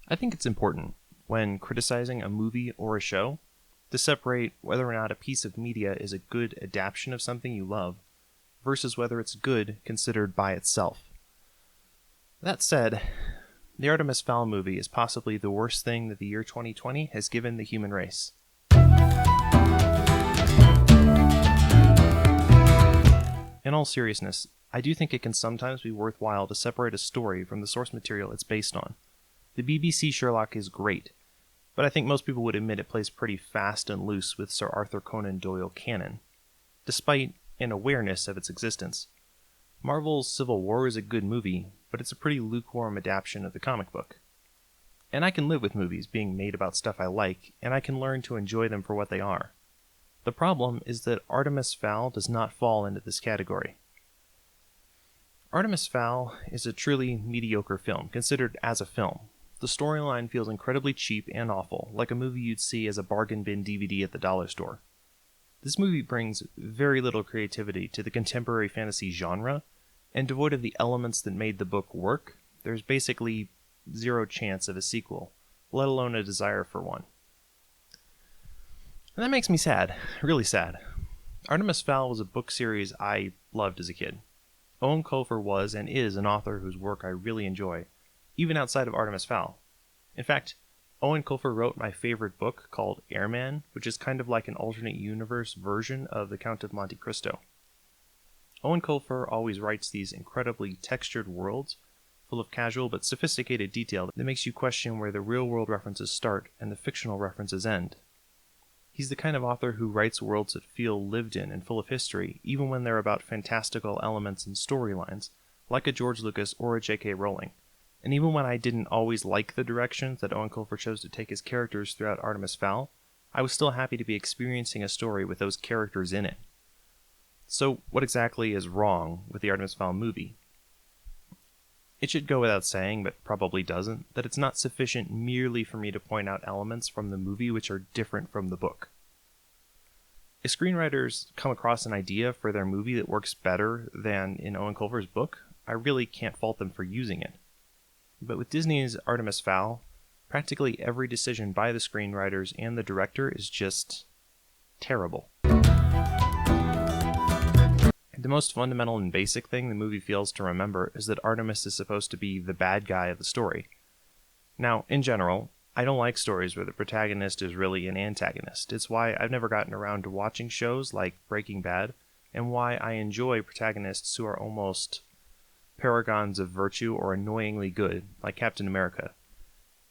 I think it's important, when criticizing a movie or a show, to separate whether or not a piece of media is a good adaptation of something you love, versus whether it's good considered by itself. That said, the Artemis Fowl movie is possibly the worst thing that the year 2020 has given the human race. In all seriousness, I do think it can sometimes be worthwhile to separate a story from the source material it's based on. The BBC Sherlock is great, but I think most people would admit it plays pretty fast and loose with Sir Arthur Conan Doyle canon, despite an awareness of its existence. Marvel's Civil War is a good movie, but it's a pretty lukewarm adaptation of the comic book. And I can live with movies being made about stuff I like, and I can learn to enjoy them for what they are. The problem is that Artemis Fowl does not fall into this category. Artemis Fowl is a truly mediocre film, considered as a film. The storyline feels incredibly cheap and awful, like a movie you'd see as a bargain bin DVD at the dollar store. This movie brings very little creativity to the contemporary fantasy genre, and devoid of the elements that made the book work, there's basically zero chance of a sequel, let alone a desire for one. And that makes me sad, really sad. Artemis Fowl was a book series I loved as a kid. Eoin Colfer was and is an author whose work I really enjoy, even outside of Artemis Fowl. In fact, Eoin Colfer wrote my favorite book called Airman, which is kind of like an alternate universe version of The Count of Monte Cristo. Eoin Colfer always writes these incredibly textured worlds, full of casual but sophisticated detail that makes you question where the real-world references start and the fictional references end. He's the kind of author who writes worlds that feel lived in and full of history, even when they're about fantastical elements and storylines, like a George Lucas or a J.K. Rowling. And even when I didn't always like the directions that Eoin Colfer chose to take his characters throughout Artemis Fowl, I was still happy to be experiencing a story with those characters in it. So what exactly is wrong with the Artemis Fowl movie? It should go without saying, but probably doesn't, that it's not sufficient merely for me to point out elements from the movie which are different from the book. If screenwriters come across an idea for their movie that works better than in Eoin Colfer's book, I really can't fault them for using it. But with Disney's Artemis Fowl, practically every decision by the screenwriters and the director is just terrible. The most fundamental and basic thing the movie fails to remember is that Artemis is supposed to be the bad guy of the story. Now, in general, I don't like stories where the protagonist is really an antagonist. It's why I've never gotten around to watching shows like Breaking Bad, and why I enjoy protagonists who are almost paragons of virtue or annoyingly good, like Captain America.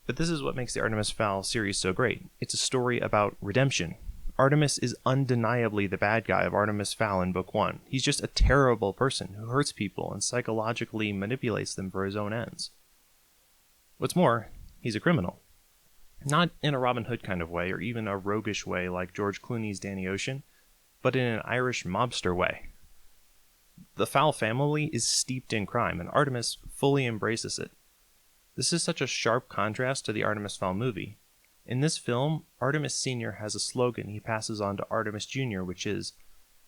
But this is what makes the Artemis Fowl series so great. It's a story about redemption. Artemis is undeniably the bad guy of Artemis Fowl in Book 1. He's just a terrible person who hurts people and psychologically manipulates them for his own ends. What's more, he's a criminal. Not in a Robin Hood kind of way, or even a roguish way like George Clooney's Danny Ocean, but in an Irish mobster way. The Fowl family is steeped in crime, and Artemis fully embraces it. This is such a sharp contrast to the Artemis Fowl movie. In this film, Artemis Sr. has a slogan he passes on to Artemis Jr., which is,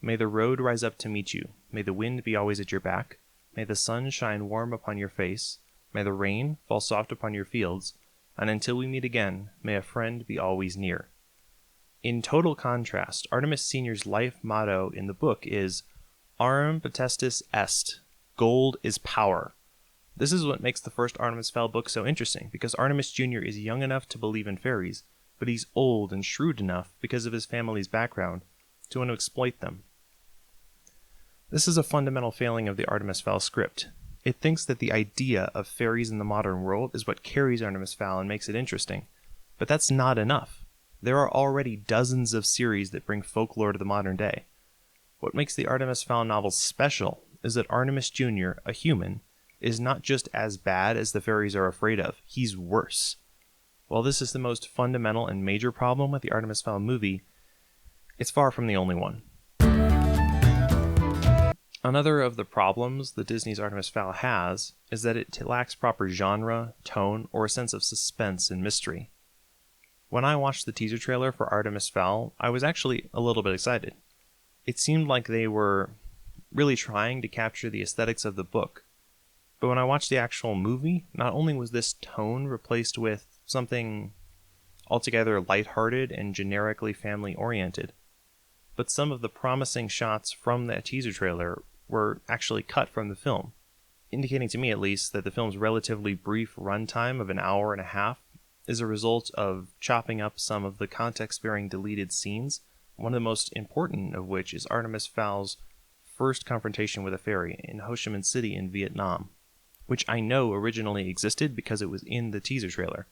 "May the road rise up to meet you. May the wind be always at your back. May the sun shine warm upon your face. May the rain fall soft upon your fields. And until we meet again, may a friend be always near." In total contrast, Artemis Sr.'s life motto in the book is, "Aurum potestas est. Gold is power." This is what makes the first Artemis Fowl book so interesting, because Artemis Jr. is young enough to believe in fairies, but he's old and shrewd enough, because of his family's background, to want to exploit them. This is a fundamental failing of the Artemis Fowl script. It thinks that the idea of fairies in the modern world is what carries Artemis Fowl and makes it interesting, but that's not enough. There are already dozens of series that bring folklore to the modern day. What makes the Artemis Fowl novels special is that Artemis Jr., a human, is not just as bad as the fairies are afraid of, he's worse. While this is the most fundamental and major problem with the Artemis Fowl movie, it's far from the only one. Another of the problems that Disney's Artemis Fowl has is that it lacks proper genre, tone, or a sense of suspense and mystery. When I watched the teaser trailer for Artemis Fowl, I was actually a little bit excited. It seemed like they were really trying to capture the aesthetics of the book. But when I watched the actual movie, not only was this tone replaced with something altogether lighthearted and generically family-oriented. But some of the promising shots from that teaser trailer were actually cut from the film, indicating to me at least that the film's relatively brief runtime of an hour and a half is a result of chopping up some of the context-bearing deleted scenes, one of the most important of which is Artemis Fowl's first confrontation with a fairy in Ho Chi Minh City in Vietnam, which I know originally existed because it was in the teaser trailer.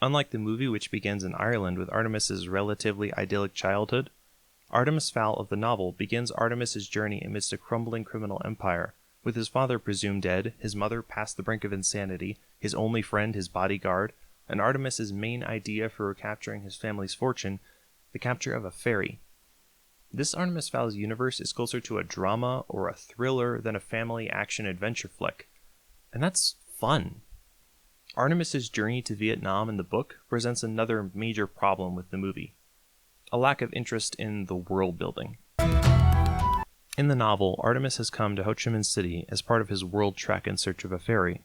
Unlike the movie, which begins in Ireland with Artemis's relatively idyllic childhood, Artemis Fowl of the novel begins Artemis's journey amidst a crumbling criminal empire, with his father presumed dead, his mother past the brink of insanity, his only friend his bodyguard, and Artemis's main idea for recapturing his family's fortune, the capture of a fairy. This Artemis Fowl's universe is closer to a drama or a thriller than a family action-adventure flick, and that's fun. Artemis's journey to Vietnam in the book presents another major problem with the movie: a lack of interest in the world building. In the novel, Artemis has come to Ho Chi Minh City as part of his world trek in search of a fairy,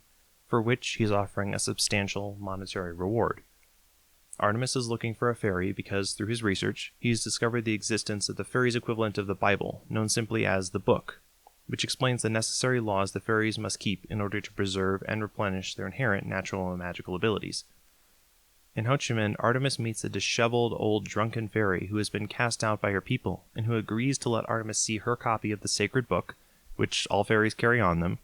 for which he's offering a substantial monetary reward. Artemis is looking for a fairy because, through his research, he's discovered the existence of the fairy's equivalent of the Bible, known simply as the Book, which explains the necessary laws the fairies must keep in order to preserve and replenish their inherent natural and magical abilities. In Ho Chi Minh, Artemis meets a disheveled old drunken fairy who has been cast out by her people, and who agrees to let Artemis see her copy of the sacred book, which all fairies carry on them.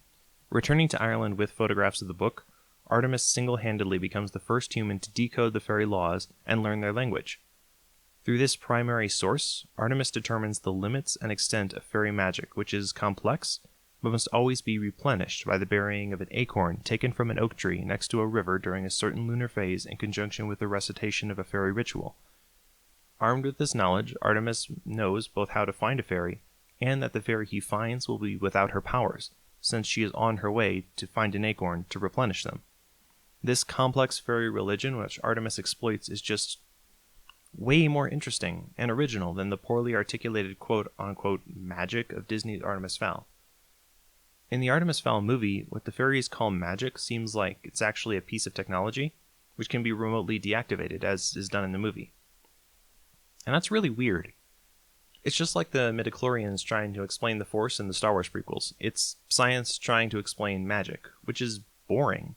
Returning to Ireland with photographs of the book, Artemis single-handedly becomes the first human to decode the fairy laws and learn their language. Through this primary source, Artemis determines the limits and extent of fairy magic, which is complex, but must always be replenished by the burying of an acorn taken from an oak tree next to a river during a certain lunar phase in conjunction with the recitation of a fairy ritual. Armed with this knowledge, Artemis knows both how to find a fairy, and that the fairy he finds will be without her powers, since she is on her way to find an acorn to replenish them. This complex fairy religion which Artemis exploits is just way more interesting and original than the poorly articulated quote-unquote magic of Disney's Artemis Fowl. In the Artemis Fowl movie, what the fairies call magic seems like it's actually a piece of technology, which can be remotely deactivated, as is done in the movie. And that's really weird. It's just like the midichlorians trying to explain the Force in the Star Wars prequels. It's science trying to explain magic, which is boring.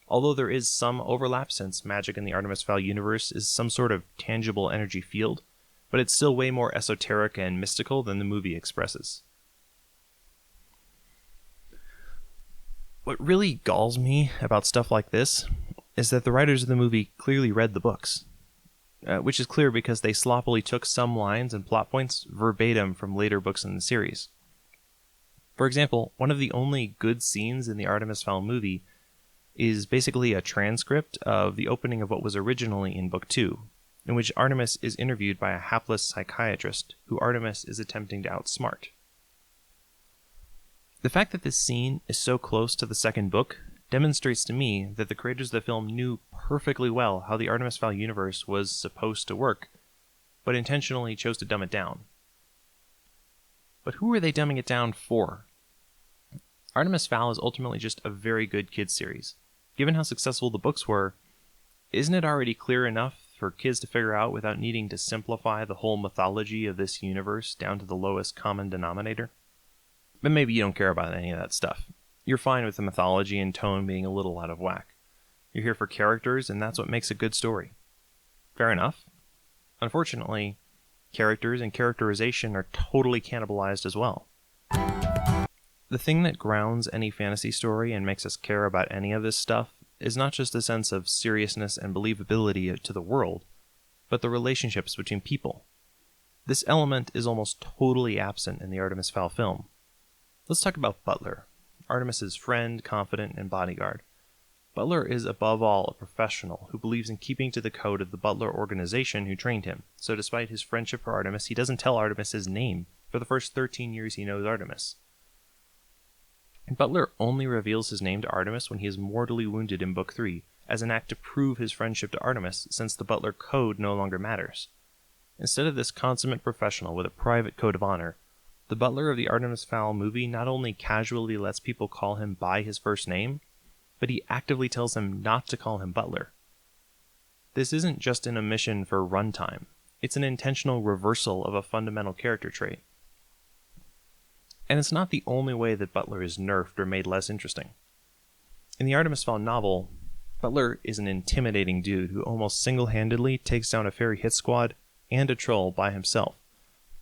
Although there is some overlap, since magic in the Artemis Fowl universe is some sort of tangible energy field, but it's still way more esoteric and mystical than the movie expresses. What really galls me about stuff like this is that the writers of the movie clearly read the books, which is clear because they sloppily took some lines and plot points verbatim from later books in the series. For example, one of the only good scenes in the Artemis Fowl movie is basically a transcript of the opening of what was originally in Book 2, in which Artemis is interviewed by a hapless psychiatrist who Artemis is attempting to outsmart. The fact that this scene is so close to the second book demonstrates to me that the creators of the film knew perfectly well how the Artemis Fowl universe was supposed to work, but intentionally chose to dumb it down. But who are they dumbing it down for? Artemis Fowl is ultimately just a very good kids series. Given how successful the books were, isn't it already clear enough for kids to figure out without needing to simplify the whole mythology of this universe down to the lowest common denominator? But maybe you don't care about any of that stuff. You're fine with the mythology and tone being a little out of whack. You're here for characters, and that's what makes a good story. Fair enough. Unfortunately, characters and characterization are totally cannibalized as well. The thing that grounds any fantasy story and makes us care about any of this stuff is not just a sense of seriousness and believability to the world, but the relationships between people. This element is almost totally absent in the Artemis Fowl film. Let's talk about Butler, Artemis's friend, confidant, and bodyguard. Butler is above all a professional who believes in keeping to the code of the Butler organization who trained him, so despite his friendship for Artemis, he doesn't tell Artemis his name for the first 13 years he knows Artemis. Butler only reveals his name to Artemis when he is mortally wounded in Book 3, as an act to prove his friendship to Artemis, since the Butler code no longer matters. Instead of this consummate professional with a private code of honor, the Butler of the Artemis Fowl movie not only casually lets people call him by his first name, but he actively tells them not to call him Butler. This isn't just an omission for runtime. It's an intentional reversal of a fundamental character trait. And it's not the only way that Butler is nerfed or made less interesting. In the Artemis Fowl novel, Butler is an intimidating dude who almost single-handedly takes down a fairy hit squad and a troll by himself.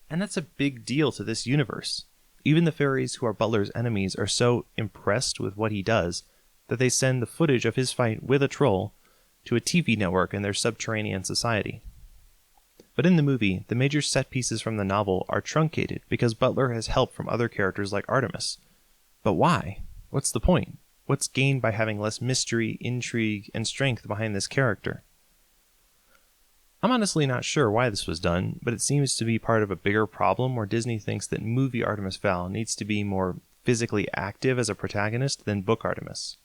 And that's a big deal to this universe. Even the fairies who are Butler's enemies are so impressed with what he does that they send the footage of his fight with a troll to a TV network in their subterranean society. But in the movie, the major set pieces from the novel are truncated because Butler has help from other characters like Artemis. But why? What's the point? What's gained by having less mystery, intrigue, and strength behind this character? I'm honestly not sure why this was done, but it seems to be part of a bigger problem where Disney thinks that movie Artemis Fowl needs to be more physically active as a protagonist than book Artemis.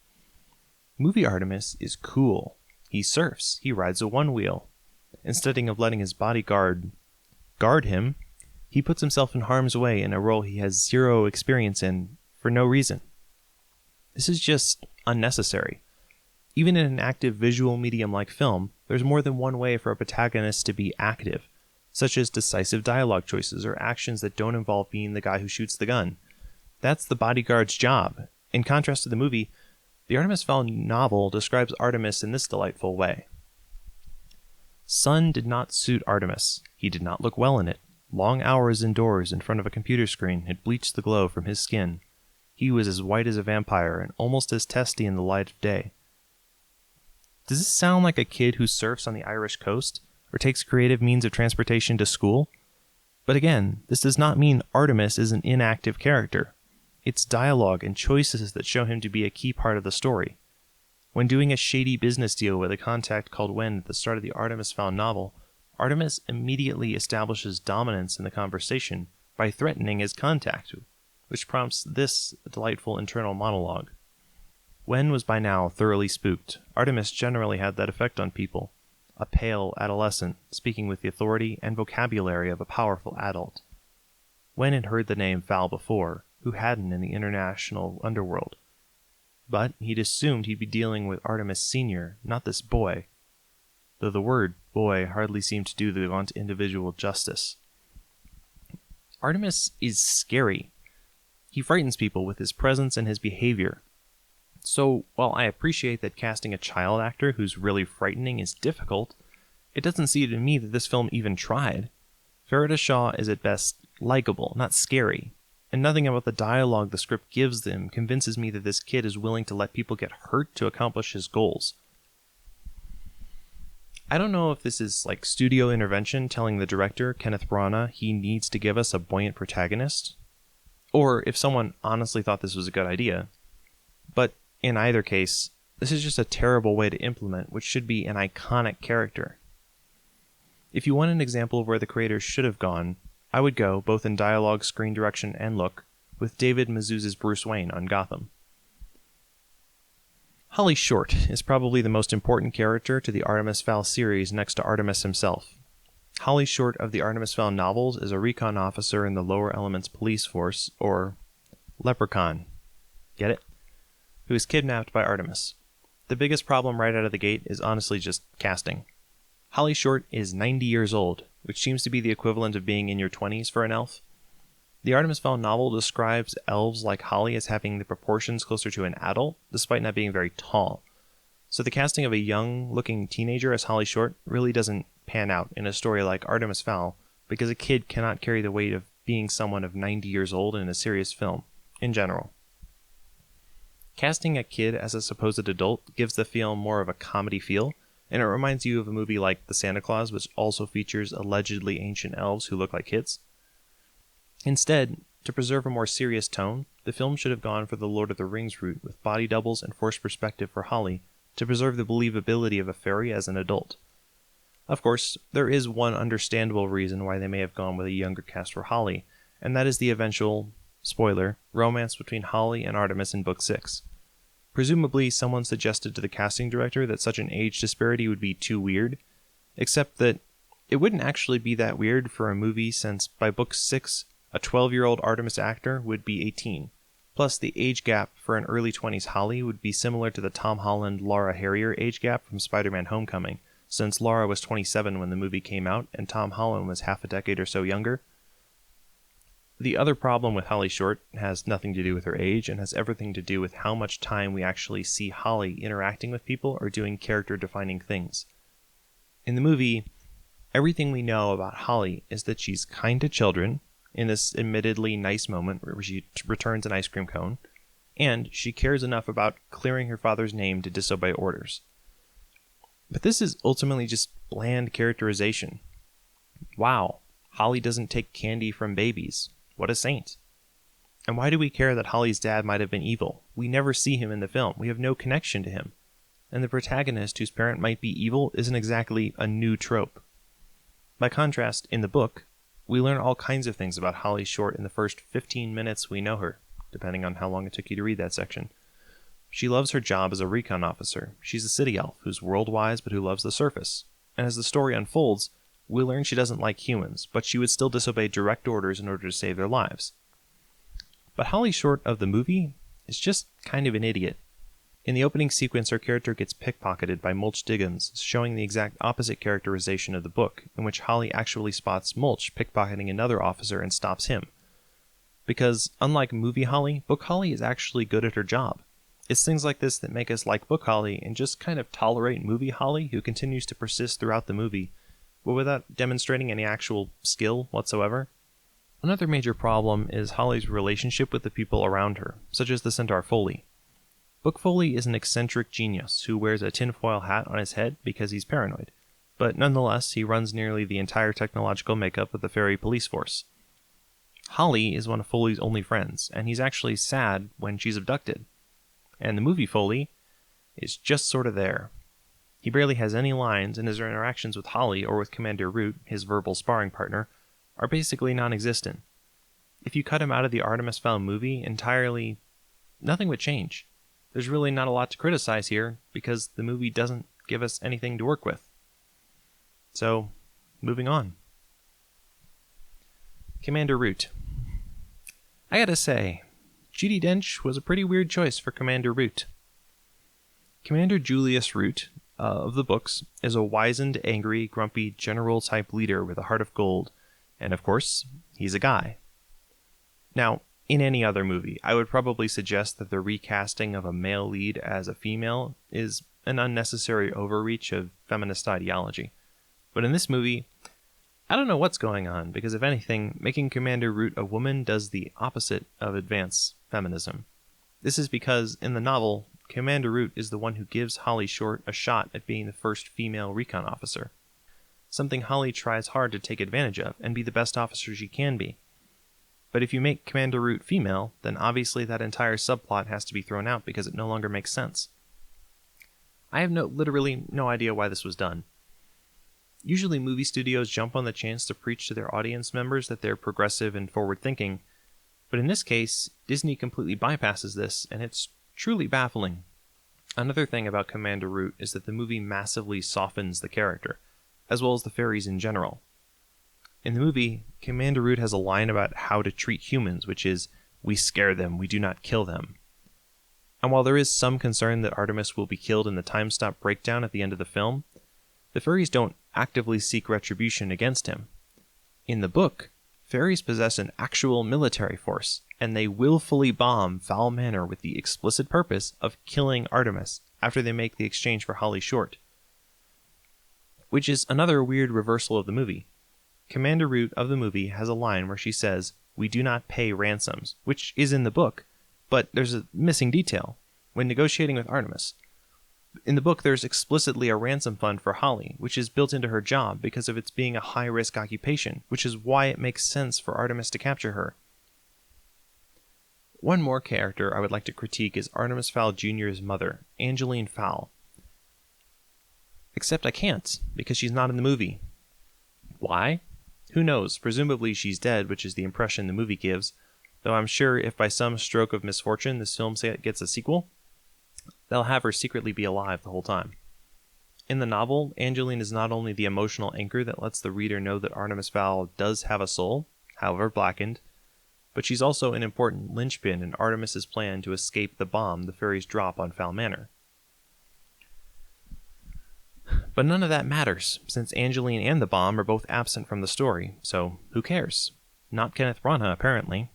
Movie Artemis is cool. He surfs, he rides a one-wheel. Instead of letting his bodyguard guard him, he puts himself in harm's way in a role he has zero experience in for no reason. This is just unnecessary. Even in an active visual medium like film, there's more than one way for a protagonist to be active, such as decisive dialogue choices or actions that don't involve being the guy who shoots the gun. That's the bodyguard's job. In contrast to the movie, the Artemis Fowl novel describes Artemis in this delightful way. Sun did not suit Artemis. He did not look well in it. Long hours indoors in front of a computer screen had bleached the glow from his skin. He was as white as a vampire and almost as testy in the light of day. Does this sound like a kid who surfs on the Irish coast or takes creative means of transportation to school? But again, this does not mean Artemis is an inactive character. It's dialogue and choices that show him to be a key part of the story. When doing a shady business deal with a contact called Wen at the start of the Artemis Fowl novel, Artemis immediately establishes dominance in the conversation by threatening his contact, which prompts this delightful internal monologue. Wen was by now thoroughly spooked. Artemis generally had that effect on people. A pale adolescent, speaking with the authority and vocabulary of a powerful adult. Wen had heard the name Fowl before, who hadn't in the international underworld. But he'd assumed he'd be dealing with Artemis Sr., not this boy, though the word boy hardly seemed to do the gaunt individual justice. Artemis is scary. He frightens people with his presence and his behavior. So, while I appreciate that casting a child actor who's really frightening is difficult, it doesn't seem to me that this film even tried. Farida Shaw is at best likable, not scary, and nothing about the dialogue the script gives them convinces me that this kid is willing to let people get hurt to accomplish his goals. I don't know if this is like studio intervention telling the director, Kenneth Branagh, he needs to give us a buoyant protagonist, or if someone honestly thought this was a good idea. But in either case, this is just a terrible way to implement what should be an iconic character. If you want an example of where the creators should have gone, I would go, both in dialogue, screen direction, and look, with David Mazouz's Bruce Wayne on Gotham. Holly Short is probably the most important character to the Artemis Fowl series next to Artemis himself. Holly Short of the Artemis Fowl novels is a recon officer in the Lower Elements Police Force, or Leprechaun. Get it? Who is kidnapped by Artemis. The biggest problem right out of the gate is honestly just casting. Holly Short is 90 years old, which seems to be the equivalent of being in your 20s for an elf. The Artemis Fowl novel describes elves like Holly as having the proportions closer to an adult, despite not being very tall. So the casting of a young-looking teenager as Holly Short really doesn't pan out in a story like Artemis Fowl, because a kid cannot carry the weight of being someone of 90 years old in a serious film, in general. Casting a kid as a supposed adult gives the film more of a comedy feel, and it reminds you of a movie like The Santa Claus, which also features allegedly ancient elves who look like kids. Instead, to preserve a more serious tone, the film should have gone for the Lord of the Rings route with body doubles and forced perspective for Holly to preserve the believability of a fairy as an adult. Of course, there is one understandable reason why they may have gone with a younger cast for Holly, and that is the eventual, spoiler, romance between Holly and Artemis in Book 6. Presumably, someone suggested to the casting director that such an age disparity would be too weird, except that it wouldn't actually be that weird for a movie since by Book 6, a 12-year-old Artemis actor would be 18. Plus, the age gap for an early 20s Holly would be similar to the Tom Holland-Laura Harrier age gap from Spider-Man Homecoming, since Laura was 27 when the movie came out and Tom Holland was half a decade or so younger. The other problem with Holly Short has nothing to do with her age and has everything to do with how much time we actually see Holly interacting with people or doing character-defining things. In the movie, everything we know about Holly is that she's kind to children, in this admittedly nice moment where she returns an ice cream cone, and she cares enough about clearing her father's name to disobey orders. But this is ultimately just bland characterization. Wow, Holly doesn't take candy from babies. What a saint. And why do we care that Holly's dad might have been evil? We never see him in the film. We have no connection to him. And the protagonist whose parent might be evil isn't exactly a new trope. By contrast, in the book, we learn all kinds of things about Holly Short in the first 15 minutes we know her, depending on how long it took you to read that section. She loves her job as a recon officer. She's a city elf who's world-wise but who loves the surface. And as the story unfolds, we learn she doesn't like humans, but she would still disobey direct orders in order to save their lives. But Holly Short of the movie is just kind of an idiot. In the opening sequence, her character gets pickpocketed by Mulch Diggins, showing the exact opposite characterization of the book, in which Holly actually spots Mulch pickpocketing another officer and stops him. Because, unlike movie Holly, book Holly is actually good at her job. It's things like this that make us like book Holly and just kind of tolerate movie Holly, who continues to persist throughout the movie, but without demonstrating any actual skill whatsoever. Another major problem is Holly's relationship with the people around her, such as the centaur Foley. Book Foley is an eccentric genius who wears a tinfoil hat on his head because he's paranoid, but nonetheless he runs nearly the entire technological makeup of the fairy police force. Holly is one of Foley's only friends, and he's actually sad when she's abducted. And the movie Foley is just sort of there. He barely has any lines, and his interactions with Holly or with Commander Root, his verbal sparring partner, are basically non-existent. If you cut him out of the Artemis Fowl movie entirely, nothing would change. There's really not a lot to criticize here, because the movie doesn't give us anything to work with. So, moving on. Commander Root. I gotta say, Judi Dench was a pretty weird choice for Commander Root. Commander Julius Root, of the books, is a wizened, angry, grumpy, general-type leader with a heart of gold, and of course, he's a guy. Now, in any other movie, I would probably suggest that the recasting of a male lead as a female is an unnecessary overreach of feminist ideology. But in this movie, I don't know what's going on, because if anything, making Commander Root a woman does the opposite of advance feminism. This is because, in the novel, Commander Root is the one who gives Holly Short a shot at being the first female recon officer. Something Holly tries hard to take advantage of and be the best officer she can be. But if you make Commander Root female, then obviously that entire subplot has to be thrown out because it no longer makes sense. I have literally no idea why this was done. Usually movie studios jump on the chance to preach to their audience members that they're progressive and forward-thinking, but in this case, Disney completely bypasses this, and it's truly baffling. Another thing about Commander Root is that the movie massively softens the character, as well as the fairies in general. In the movie, Commander Root has a line about how to treat humans, which is, "We scare them, we do not kill them." And while there is some concern that Artemis will be killed in the time-stop breakdown at the end of the film, the fairies don't actively seek retribution against him. In the book, fairies possess an actual military force, and they willfully bomb Fowl Manor with the explicit purpose of killing Artemis after they make the exchange for Holly Short. Which is another weird reversal of the movie. Commander Root of the movie has a line where she says, "We do not pay ransoms," which is in the book, but there's a missing detail. When negotiating with Artemis, in the book there's explicitly a ransom fund for Holly, which is built into her job because of its being a high-risk occupation, which is why it makes sense for Artemis to capture her. One more character I would like to critique is Artemis Fowl Jr.'s mother, Angeline Fowl. Except I can't, because she's not in the movie. Why? Who knows? Presumably she's dead, which is the impression the movie gives, though I'm sure if by some stroke of misfortune this film gets a sequel, they'll have her secretly be alive the whole time. In the novel, Angeline is not only the emotional anchor that lets the reader know that Artemis Fowl does have a soul, however blackened, but she's also an important linchpin in Artemis's plan to escape the bomb the fairies drop on Fowl Manor. But none of that matters, since Angeline and the bomb are both absent from the story, so who cares? Not Kenneth Branagh, apparently.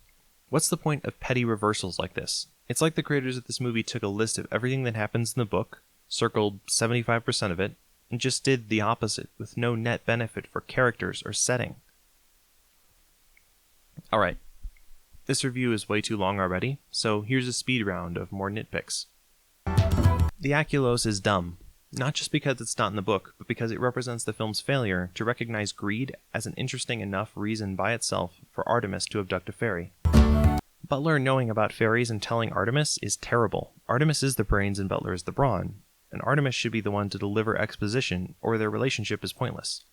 What's the point of petty reversals like this? It's like the creators of this movie took a list of everything that happens in the book, circled 75% of it, and just did the opposite with no net benefit for characters or setting. Alright, this review is way too long already, so here's a speed round of more nitpicks. The Aculos is dumb. Not just because it's not in the book, but because it represents the film's failure to recognize greed as an interesting enough reason by itself for Artemis to abduct a fairy. Butler knowing about fairies and telling Artemis is terrible. Artemis is the brains and Butler is the brawn, and Artemis should be the one to deliver exposition, or their relationship is pointless.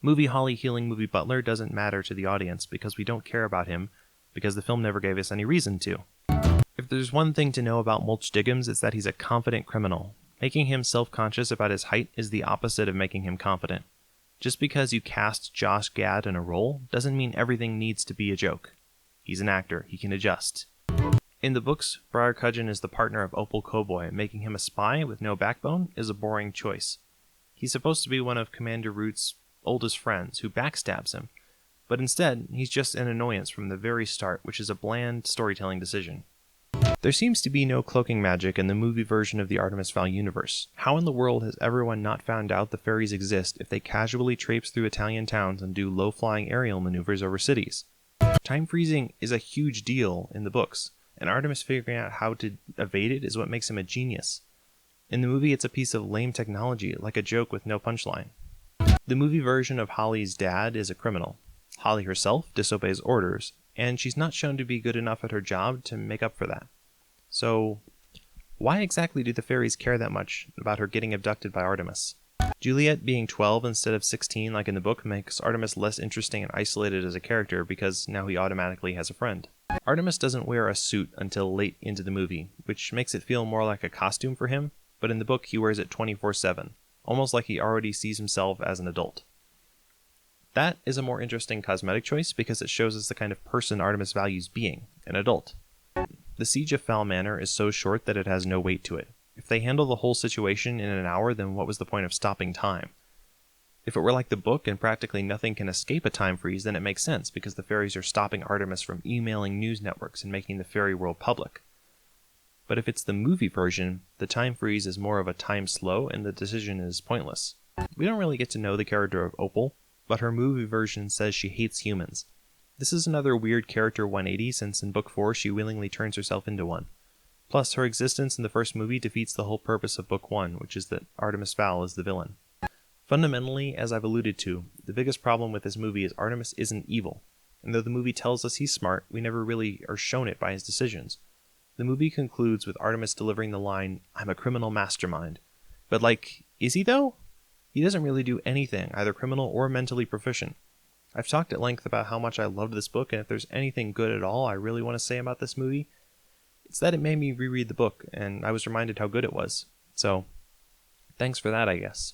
Movie Holly healing movie Butler doesn't matter to the audience because we don't care about him, because the film never gave us any reason to. If there's one thing to know about Mulch Diggums, it's that he's a confident criminal. Making him self-conscious about his height is the opposite of making him confident. Just because you cast Josh Gad in a role doesn't mean everything needs to be a joke. He's an actor, he can adjust. In the books, Briar Cudgeon is the partner of Opal Cowboy, making him a spy with no backbone is a boring choice. He's supposed to be one of Commander Root's oldest friends who backstabs him, but instead, he's just an annoyance from the very start, which is a bland storytelling decision. There seems to be no cloaking magic in the movie version of the Artemis Fowl universe. How in the world has everyone not found out the fairies exist if they casually traipse through Italian towns and do low-flying aerial maneuvers over cities? Time freezing is a huge deal in the books, and Artemis figuring out how to evade it is what makes him a genius. In the movie, it's a piece of lame technology, like a joke with no punchline. The movie version of Holly's dad is a criminal. Holly herself disobeys orders, and she's not shown to be good enough at her job to make up for that. So, why exactly do the fairies care that much about her getting abducted by Artemis? Juliet being 12 instead of 16 like in the book makes Artemis less interesting and isolated as a character because now he automatically has a friend. Artemis doesn't wear a suit until late into the movie, which makes it feel more like a costume for him, but in the book he wears it 24/7, almost like he already sees himself as an adult. That is a more interesting cosmetic choice because it shows us the kind of person Artemis values being, an adult. The siege of Fowl Manor is so short that it has no weight to it. If they handle the whole situation in an hour, then what was the point of stopping time? If it were like the book and practically nothing can escape a time freeze, then it makes sense because the fairies are stopping Artemis from emailing news networks and making the fairy world public. But if it's the movie version, the time freeze is more of a time slow and the decision is pointless. We don't really get to know the character of Opal, but her movie version says she hates humans. This is another weird character 180 since in book 4 she willingly turns herself into one. Plus, her existence in the first movie defeats the whole purpose of book 1, which is that Artemis Fowl is the villain. Fundamentally, as I've alluded to, the biggest problem with this movie is Artemis isn't evil. And though the movie tells us he's smart, we never really are shown it by his decisions. The movie concludes with Artemis delivering the line, "I'm a criminal mastermind." But is he though? He doesn't really do anything, either criminal or mentally proficient. I've talked at length about how much I loved this book, and if there's anything good at all I really want to say about this movie, it's that it made me reread the book, and I was reminded how good it was. So, thanks for that, I guess.